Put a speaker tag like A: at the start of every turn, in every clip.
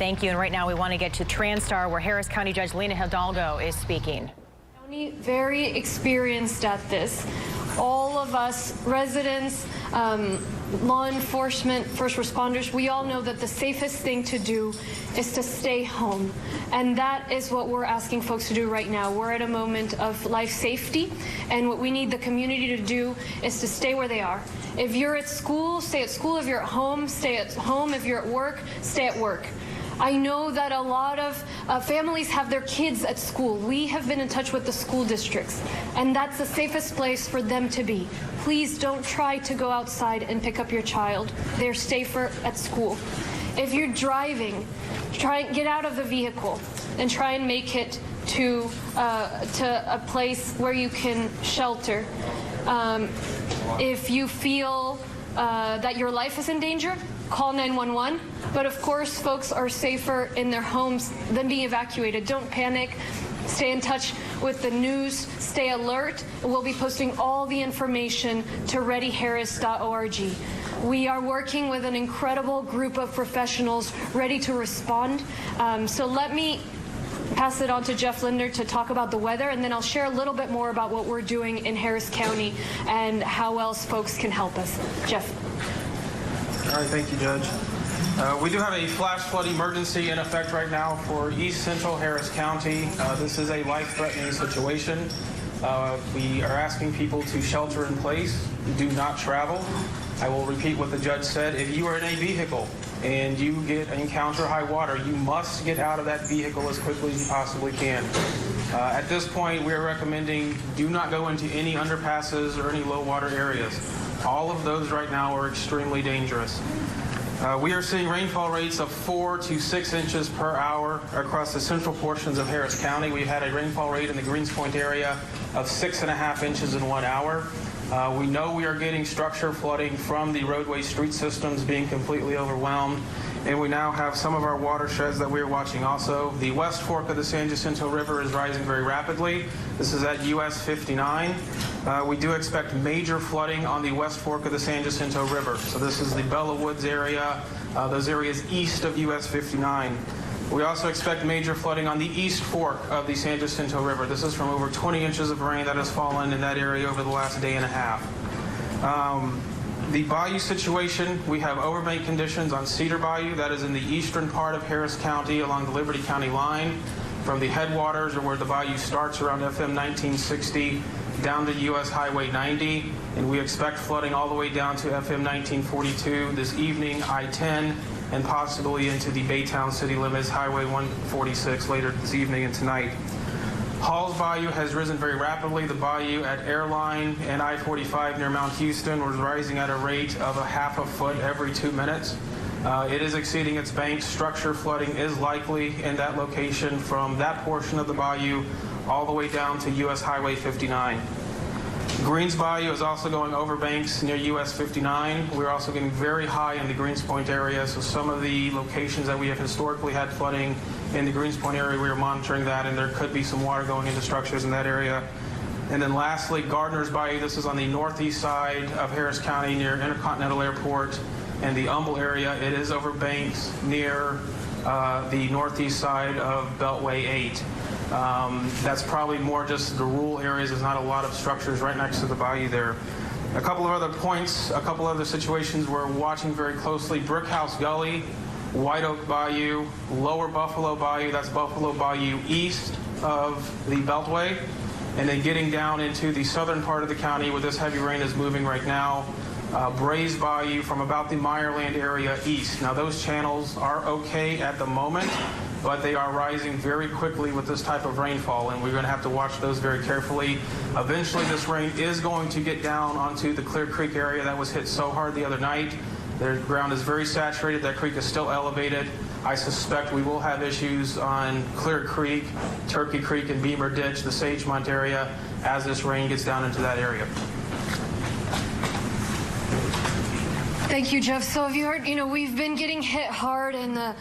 A: Thank you. And right now we want to get to Transtar, where Harris County Judge Linda Hidalgo is speaking.
B: Very experienced at this. All of us, residents, law enforcement, first responders, we all know that the safest thing to do is to stay home. And that is what we're asking folks to do right now. We're at a moment of life safety, and what we need the community to do is to stay where they are. If you're at school, stay at school. If you're at home, stay at home. If you're at work, stay at work. I know that a lot of families have their kids at school. We have been in touch with the school districts, and that's the safest place for them to be. Please don't try to go outside and pick up your child. They're safer at school. If you're driving, try and get out of the vehicle and try and make it to a place where you can shelter. If you feel that your life is in danger, call 911. But of course, folks are safer in their homes than being evacuated. Don't panic. Stay in touch with the news. Stay alert. We'll be posting all the information to readyharris.org. We are working with an incredible group of professionals ready to respond. So let me pass it on to Jeff Lindner to talk about the weather, and then I'll share a little bit more about what we're doing in Harris County and how else folks can help us. Jeff.
C: All right, thank you, Judge. We do have a flash flood emergency in effect right now for East Central Harris County. This is a life-threatening situation. We are asking people to shelter in place, do not travel. I will repeat what the judge said. If you are in a vehicle and you encounter high water, you must get out of that vehicle as quickly as you possibly can. At this point, we are recommending do not go into any underpasses or any low water areas. All of those right now are extremely dangerous. We are seeing rainfall rates of 4 to 6 inches per hour across the central portions of Harris County. We've had a rainfall rate in the Greenspoint area of 6.5 inches in 1 hour. We know we are getting structure flooding from the roadway street systems being completely overwhelmed. And we now have some of our watersheds that we are watching also. The West Fork of the San Jacinto River is rising very rapidly. This is at US 59. We do expect major flooding on the West Fork of the San Jacinto River. So this is the Bella Woods area, those areas east of US 59. We also expect major flooding on the East Fork of the San Jacinto River. This is from over 20 inches of rain that has fallen in that area over the last day and a half. The bayou situation, we have overbank conditions on Cedar Bayou. That is in the eastern part of Harris County along the Liberty County line. From the headwaters, or where the bayou starts around FM 1960, down to US Highway 90. And we expect flooding all the way down to FM 1942 this evening, I-10, and possibly into the Baytown city limits, Highway 146 later this evening and tonight. Hall's Bayou has risen very rapidly. The bayou at Airline and I-45 near Mount Houston was rising at a rate of 1/2 foot every 2 minutes. It is exceeding its banks. Structure flooding is likely in that location from that portion of the bayou all the way down to US Highway 59. Greens Bayou is also going over banks near US 59. We're also getting very high in the Greenspoint area, so some of the locations that we have historically had flooding in the Greenspoint area, we are monitoring that, and there could be some water going into structures in that area. And then lastly, Gardner's Bayou. This is on the northeast side of Harris County near Intercontinental Airport and the Humble area. It is over banks near the northeast side of Beltway 8. That's probably more just the rural areas. There's not a lot of structures right next to the bayou there. A couple of other points, a couple other situations we're watching very closely. Brickhouse Gully, White Oak Bayou, Lower Buffalo Bayou. That's Buffalo Bayou east of the Beltway. And then getting down into the southern part of the county where this heavy rain is moving right now. Braze Bayou from about the Meyerland area east. Now those channels are okay at the moment, but they are rising very quickly with this type of rainfall, and we're going to have to watch those very carefully. Eventually this rain is going to get down onto the Clear Creek area that was hit so hard the other night. The ground is very saturated. That creek is still elevated. I suspect we will have issues on Clear Creek, Turkey Creek, and Beamer Ditch, the Sagemont area, as this rain gets down into that area.
B: Thank you, Jeff. So have you heard, we've been getting hit hard in the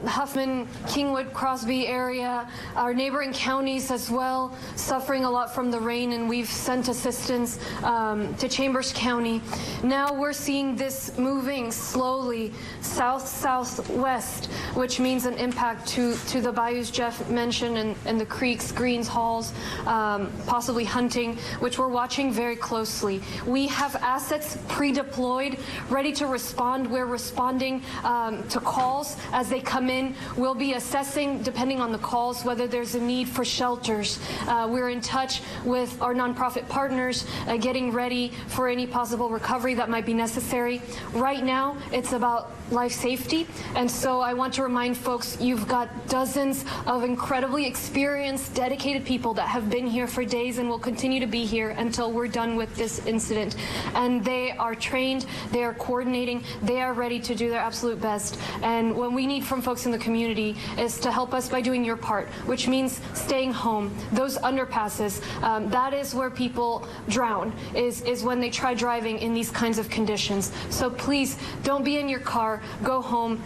B: Huffman, Kingwood, Crosby area, our neighboring counties as well, suffering a lot from the rain, and we've sent assistance to Chambers County. Now we're seeing this moving slowly south-southwest, which means an impact to the bayous Jeff mentioned and the creeks, greens, halls, possibly hunting, which we're watching very closely. We have assets pre-deployed, ready to respond. We're responding to calls as they come in. We'll be assessing, depending on the calls, whether there's a need for shelters. We're in touch with our nonprofit partners, getting ready for any possible recovery that might be necessary. Right now, it's about life safety, and so I want to remind folks, you've got dozens of incredibly experienced, dedicated people that have been here for days and will continue to be here until we're done with this incident. And they are trained, they are coordinating, they are ready to do their absolute best. And what we need from folks in the community is to help us by doing your part, which means staying home. Those underpasses, that is where people drown, is when they try driving in these kinds of conditions. So please, don't be in your car, go home,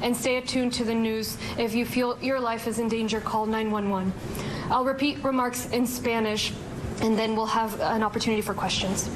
B: and stay attuned to the news. If you feel your life is in danger, call 911. I'll repeat remarks in Spanish, and then we'll have an opportunity for questions.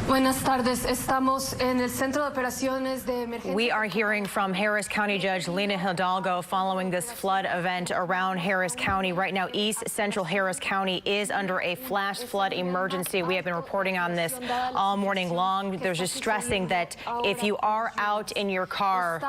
B: Buenas tardes. Estamos en el Centro de Operaciones de Emergencia.
A: We are hearing from Harris County Judge Linda Hidalgo following this flood event around Harris County. Right now, East Central Harris County is under a flash flood emergency. We have been reporting on this all morning long. There's just stressing that if you are out in your car,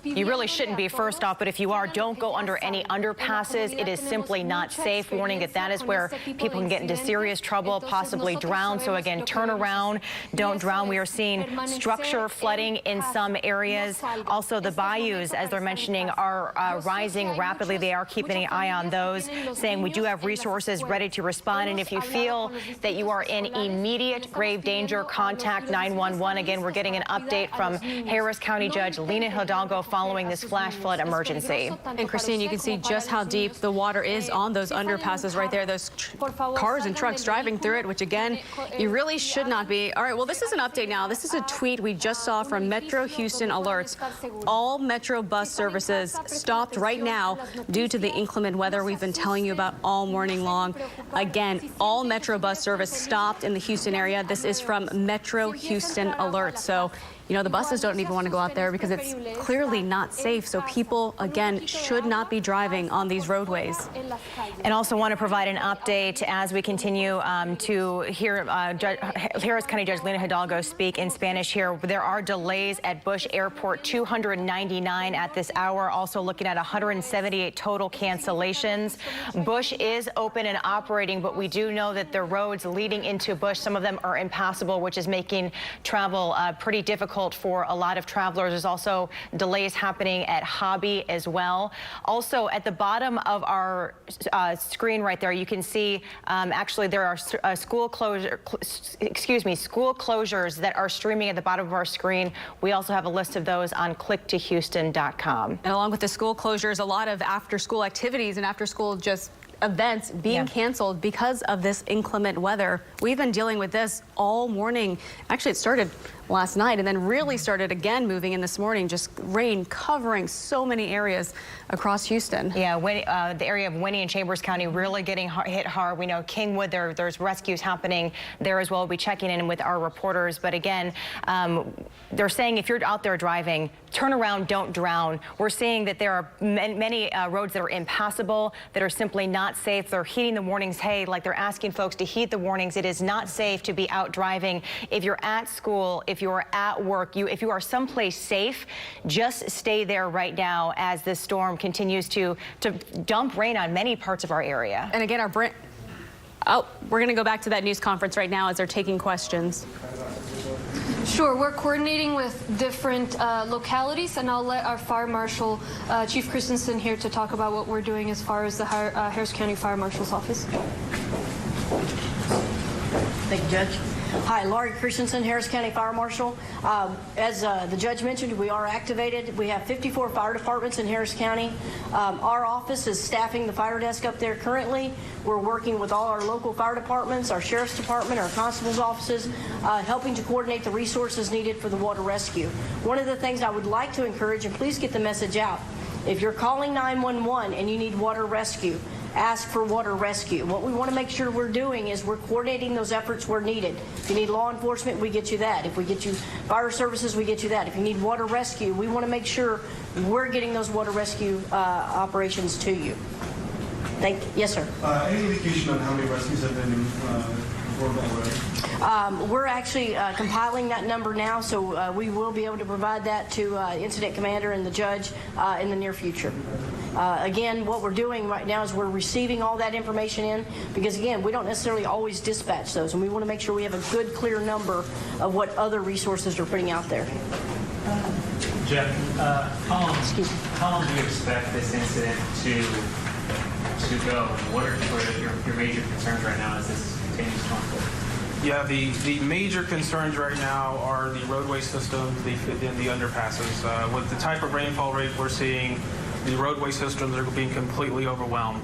A: you really shouldn't be, first off, but if you are, don't go under any underpasses. It is simply not safe. Warning that is where people can get into serious trouble, possibly drown. So again, turn around. Don't drown. We are seeing structure flooding in some areas. Also, the bayous, as they're mentioning, are rising rapidly. They are keeping an eye on those, saying we do have resources ready to respond. And if you feel that you are in immediate grave danger, contact 911. Again, we're getting an update from Harris County Judge Linda Hidalgo following this flash flood emergency.
D: And Christine, you can see just how deep the water is on those underpasses right there. Those cars and trucks driving through it, which again, you really should not be. All right, well, this is an update now. This is a tweet we just saw from Metro Houston Alerts. All Metro bus services stopped right now due to the inclement weather we've been telling you about all morning long. Again, all Metro bus service stopped in the Houston area. This is from Metro Houston Alerts. So, the buses don't even want to go out there because it's clearly not safe. So people, again, should not be driving on these roadways.
A: And also want to provide an update as we continue to hear Harris County Judge Linda Hidalgo speak in Spanish here. There are delays at Bush Airport, 299 at this hour. Also looking at 178 total cancellations. Bush is open and operating, but we do know that the roads leading into Bush, some of them are impassable, which is making travel pretty difficult for a lot of travelers. There's also delays happening at Hobby as well. Also, at the bottom of our screen right there, you can see actually there are school closures that are streaming at the bottom of our screen. We also have a list of those on clicktohouston.com.
D: And along with the school closures, a lot of after-school activities and after-school events being canceled because of this inclement weather. We've been dealing with this all morning. Actually, it started last night and then really started again moving in this morning. Just rain covering so many areas across Houston.
A: Yeah, the area of Winnie and Chambers County really getting hit hard. We know Kingwood, there's rescues happening there as well. We'll be checking in with our reporters. But again, they're saying if you're out there driving, turn around, don't drown. We're seeing that there are many roads that are impassable, that are simply not safe. They're heeding the warnings. Hey, like they're asking folks to heed the warnings. It is not safe to be out driving. If you're at school, if you're at work, if you are someplace safe, just stay there right now as this storm continues to dump rain on many parts of our area.
D: And again, we're going to go back to that news conference right now as they're taking questions.
B: Sure, we're coordinating with different localities, and I'll let our Fire Marshal, Chief Christensen, here to talk about what we're doing as far as the Harris County Fire Marshal's office.
E: Thank you, Judge. Hi, Laurie Christensen, Harris County Fire Marshal. As the judge mentioned, we are activated. We have 54 fire departments in Harris County. Our office is staffing the fire desk up there currently. We're working with all our local fire departments, our sheriff's department, our constable's offices, helping to coordinate the resources needed for the water rescue. One of the things I would like to encourage, and please get the message out, if you're calling 911 and you need water rescue, ask for water rescue. What we want to make sure we're doing is we're coordinating those efforts where needed. If you need law enforcement, we get you that. If we get you fire services, we get you that. If you need water rescue, we want to make sure we're getting those water rescue operations to you. Yes, sir.
F: Any indication on how many rescues have been performed already?
E: We're actually compiling that number now, so we will be able to provide that to Incident Commander and the judge in the near future. Again, what we're doing right now is we're receiving all that information in because, again, we don't necessarily always dispatch those, and we want to make sure we have a good, clear number of what other resources are putting out there.
G: Jeff, how long do you expect this incident to go? What are your major concerns right now as this continues to unfold?
C: Yeah, the major concerns right now are the roadway systems and the underpasses. With the type of rainfall rate we're seeing, the roadway systems are being completely overwhelmed.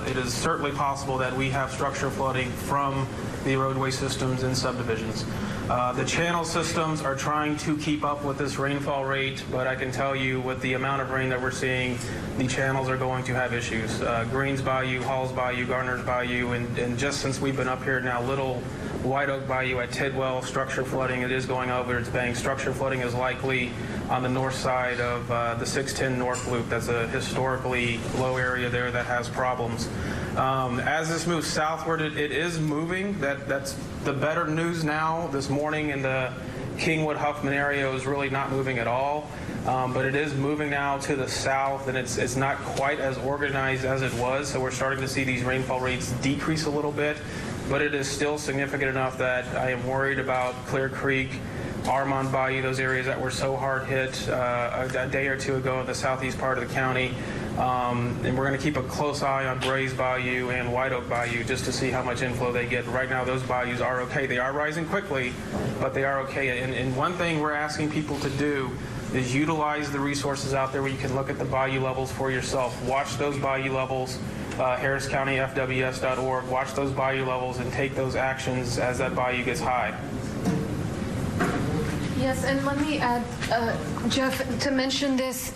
C: It is certainly possible that we have structural flooding from the roadway systems in subdivisions. The channel systems are trying to keep up with this rainfall rate, but I can tell you with the amount of rain that we're seeing, the channels are going to have issues. Greens Bayou, Halls Bayou, Garner's Bayou, and just since we've been up here now, Little White Oak Bayou at Tidwell, structure flooding, it is going over its banks. Structure flooding is likely on the north side of the 610 North Loop. That's a historically low area there that has problems. As this moves southward, it is moving. That's the better news now. This morning in the Kingwood-Huffman area is really not moving at all. But it is moving now to the south, and it's not quite as organized as it was. So we're starting to see these rainfall rates decrease a little bit. But it is still significant enough that I am worried about Clear Creek, Armand Bayou, those areas that were so hard hit a day or two ago in the southeast part of the county. And we're going to keep a close eye on Brays Bayou and White Oak Bayou just to see how much inflow they get. Right now, those bayous are okay. They are rising quickly, but they are okay. And one thing we're asking people to do is utilize the resources out there where you can look at the bayou levels for yourself. Watch those bayou levels. HarrisCountyFWS.org. Watch those bayou levels and take those actions as that bayou gets high.
B: Yes, and let me add, Jeff, to mention this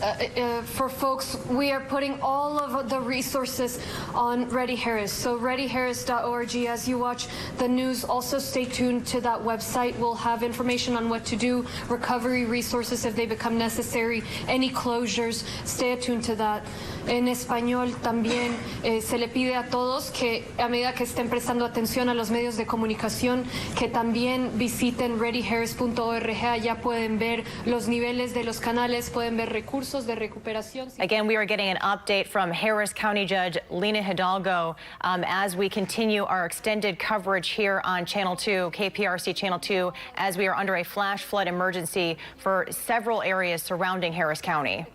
B: for folks, we are putting all of the resources on Ready Harris. So readyharris.org. As you watch the news, also stay tuned to that website. We'll have information on what to do, recovery resources if they become necessary, any closures. Stay attuned to that. En español también se le pide a todos que a medida que estén prestando atención a los medios de comunicación, que también visiten readyharris.org. Allá pueden ver los niveles de los canales, pueden ver recursos de recuperación.
A: Again, we are getting an update from Harris County Judge Linda Hidalgo as we continue our extended coverage here on Channel 2, KPRC Channel 2, as we are under a flash flood emergency for several areas surrounding Harris County.